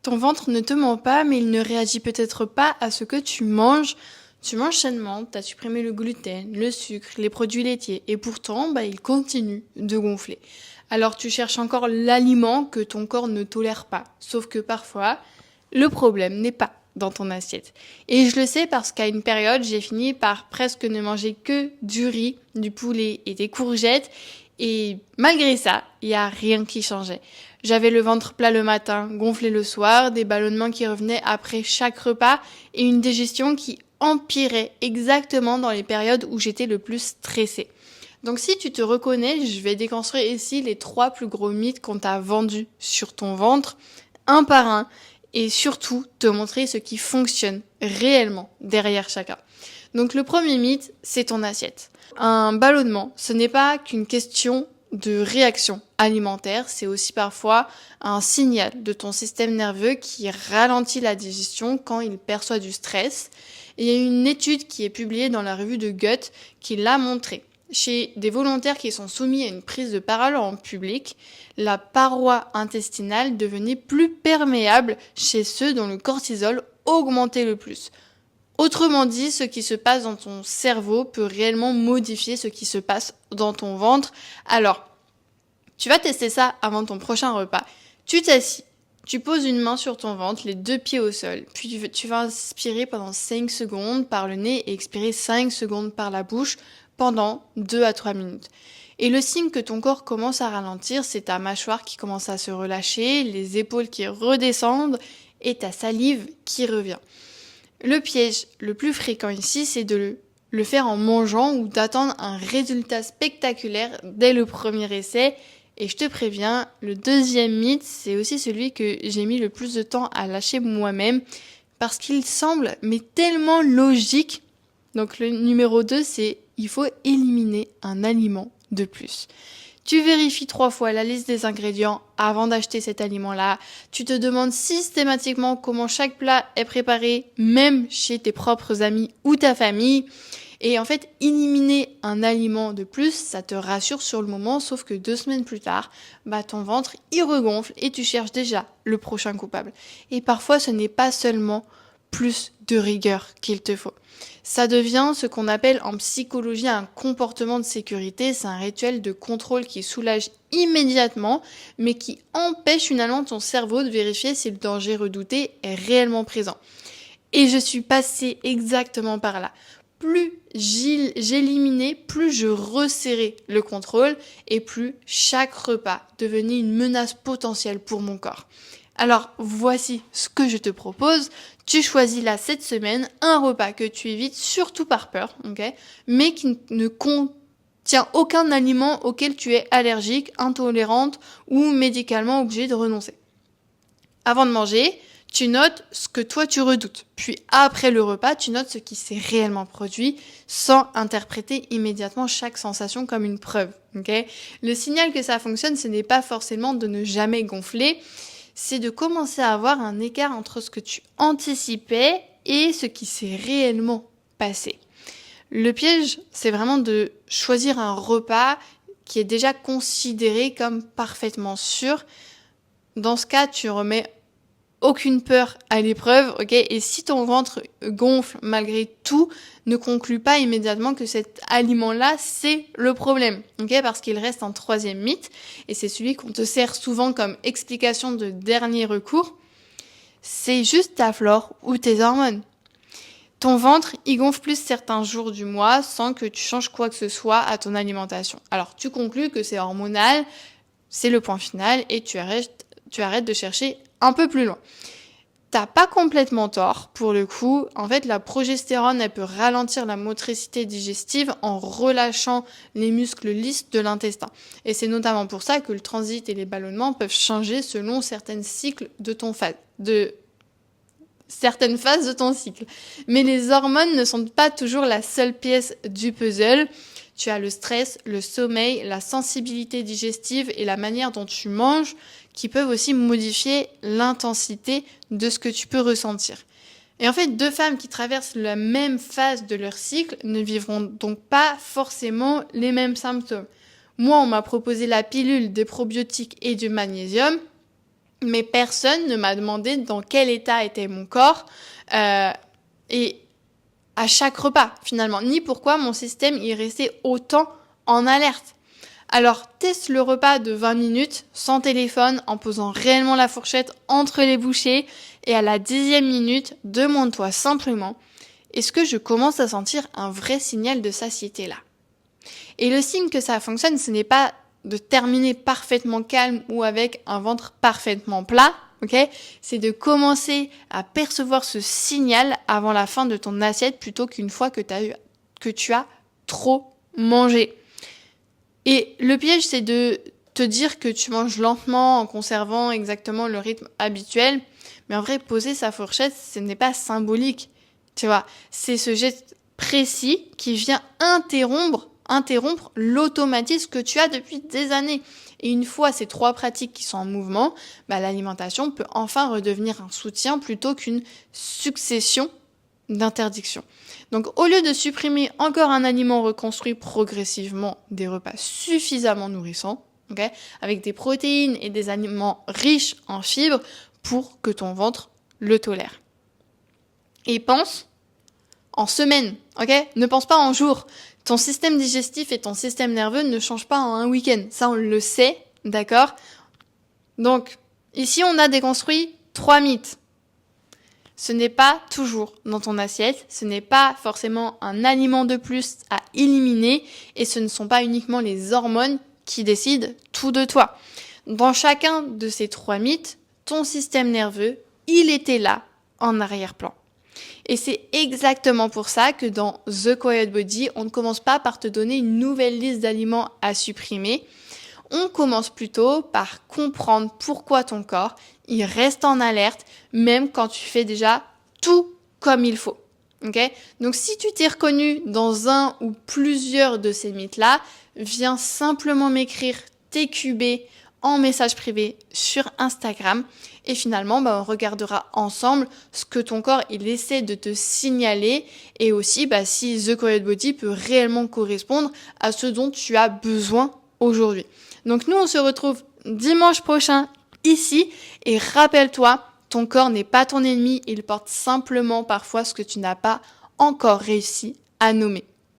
Ton ventre ne te ment pas, mais il ne réagit peut-être pas à ce que tu manges. Tu manges sainement, tu as supprimé le gluten, le sucre, les produits laitiers, et pourtant, il continue de gonfler. Alors tu cherches encore l'aliment que ton corps ne tolère pas. Sauf que parfois, le problème n'est pas dans ton assiette. Et je le sais parce qu'à une période, j'ai fini par presque ne manger que du riz, du poulet et des courgettes. Et malgré ça, il n'y a rien qui changeait. J'avais le ventre plat le matin, gonflé le soir, des ballonnements qui revenaient après chaque repas et une digestion qui empirait exactement dans les périodes où j'étais le plus stressée. Donc si tu te reconnais, je vais déconstruire ici les 3 plus gros mythes qu'on t'a vendus sur ton ventre, un par un, et surtout te montrer ce qui fonctionne réellement derrière chacun. Donc le premier mythe, c'est ton assiette. Un ballonnement, ce n'est pas qu'une question de réaction alimentaire, c'est aussi parfois un signal de ton système nerveux qui ralentit la digestion quand il perçoit du stress. Et il y a une étude qui est publiée dans la revue de Gut qui l'a montré. Chez des volontaires qui sont soumis à une prise de parole en public, la paroi intestinale devenait plus perméable chez ceux dont le cortisol augmentait le plus. Autrement dit, ce qui se passe dans ton cerveau peut réellement modifier ce qui se passe dans ton ventre. Alors, tu vas tester ça avant ton prochain repas. Tu t'assis, tu poses une main sur ton ventre, les 2 pieds au sol, puis tu vas inspirer pendant 5 secondes par le nez et expirer 5 secondes par la bouche pendant 2 à 3 minutes. Et le signe que ton corps commence à ralentir, c'est ta mâchoire qui commence à se relâcher, les épaules qui redescendent et ta salive qui revient. Le piège le plus fréquent ici, c'est de le faire en mangeant ou d'attendre un résultat spectaculaire dès le premier essai. Et je te préviens, le deuxième mythe, c'est aussi celui que j'ai mis le plus de temps à lâcher moi-même parce qu'il semble mais tellement logique. Donc le numéro 2, c'est il faut éliminer un aliment de plus. Tu vérifies 3 fois la liste des ingrédients avant d'acheter cet aliment-là. Tu te demandes systématiquement comment chaque plat est préparé, même chez tes propres amis ou ta famille. Et en fait, éliminer un aliment de plus, ça te rassure sur le moment, sauf que 2 semaines plus tard, ton ventre, il regonfle et tu cherches déjà le prochain coupable. Et parfois, ce n'est pas seulement plus de rigueur qu'il te faut. Ça devient ce qu'on appelle en psychologie un comportement de sécurité. C'est un rituel de contrôle qui soulage immédiatement, mais qui empêche finalement ton cerveau de vérifier si le danger redouté est réellement présent. Et je suis passée exactement par là. Plus j'éliminais, plus je resserrais le contrôle et plus chaque repas devenait une menace potentielle pour mon corps. Alors voici ce que je te propose. Tu choisis là cette semaine un repas que tu évites surtout par peur, mais qui ne contient aucun aliment auquel tu es allergique, intolérante ou médicalement obligé de renoncer. Avant de manger, tu notes ce que toi tu redoutes. Puis après le repas, tu notes ce qui s'est réellement produit sans interpréter immédiatement chaque sensation comme une preuve. Le signal que ça fonctionne, ce n'est pas forcément de ne jamais gonfler, c'est de commencer à avoir un écart entre ce que tu anticipais et ce qui s'est réellement passé. Le piège, c'est vraiment de choisir un repas qui est déjà considéré comme parfaitement sûr. Dans ce cas, tu remets aucune peur à l'épreuve, Et si ton ventre gonfle malgré tout, ne conclue pas immédiatement que cet aliment-là, c'est le problème, Parce qu'il reste un troisième mythe, et c'est celui qu'on te sert souvent comme explication de dernier recours. C'est juste ta flore ou tes hormones. Ton ventre, il gonfle plus certains jours du mois sans que tu changes quoi que ce soit à ton alimentation. Alors, tu conclus que c'est hormonal, c'est le point final, et tu arrêtes de chercher un peu plus loin. T'as pas complètement tort, pour le coup. En fait, la progestérone, elle peut ralentir la motricité digestive en relâchant les muscles lisses de l'intestin. Et c'est notamment pour ça que le transit et les ballonnements peuvent changer selon certaines phases de ton cycle. Mais les hormones ne sont pas toujours la seule pièce du puzzle. Tu as le stress, le sommeil, la sensibilité digestive et la manière dont tu manges qui peuvent aussi modifier l'intensité de ce que tu peux ressentir. Et en fait, 2 femmes qui traversent la même phase de leur cycle ne vivront donc pas forcément les mêmes symptômes. Moi, on m'a proposé la pilule des probiotiques et du magnésium. mais personne ne m'a demandé dans quel état était mon corps et à chaque repas finalement, ni pourquoi mon système y restait autant en alerte. Alors teste le repas de 20 minutes sans téléphone en posant réellement la fourchette entre les bouchées et à la 10e minute, demande-toi simplement: est-ce que je commence à sentir un vrai signal de satiété là? Et le signe que ça fonctionne, ce n'est pas de terminer parfaitement calme ou avec un ventre parfaitement plat, ok? C'est de commencer à percevoir ce signal avant la fin de ton assiette plutôt qu'une fois que tu as trop mangé. Et le piège, c'est de te dire que tu manges lentement en conservant exactement le rythme habituel. Mais en vrai, poser sa fourchette, ce n'est pas symbolique. Tu vois, c'est ce geste précis qui vient interrompre l'automatisme que tu as depuis des années. Et une fois ces 3 pratiques qui sont en mouvement, l'alimentation peut enfin redevenir un soutien plutôt qu'une succession d'interdictions. Donc au lieu de supprimer encore un aliment, reconstruit progressivement des repas suffisamment nourrissants, okay, avec des protéines et des aliments riches en fibres pour que ton ventre le tolère. Et pense en semaine, ok? Ne pense pas en jours. Ton système digestif et ton système nerveux ne changent pas en un week-end. Ça, on le sait, d'accord? Donc, ici, on a déconstruit 3 mythes. Ce n'est pas toujours dans ton assiette, ce n'est pas forcément un aliment de plus à éliminer et ce ne sont pas uniquement les hormones qui décident tout de toi. Dans chacun de ces 3 mythes, ton système nerveux, il était là en arrière-plan. Et c'est exactement pour ça que dans The Quiet Body, on ne commence pas par te donner une nouvelle liste d'aliments à supprimer. On commence plutôt par comprendre pourquoi ton corps, il reste en alerte, même quand tu fais déjà tout comme il faut. Okay? Donc si tu t'es reconnu dans un ou plusieurs de ces mythes-là, viens simplement m'écrire TQB en message privé sur Instagram et finalement on regardera ensemble ce que ton corps il essaie de te signaler et aussi si The Quiet Body peut réellement correspondre à ce dont tu as besoin aujourd'hui. Donc nous on se retrouve dimanche prochain ici et rappelle-toi, ton corps n'est pas ton ennemi, il porte simplement parfois ce que tu n'as pas encore réussi à nommer.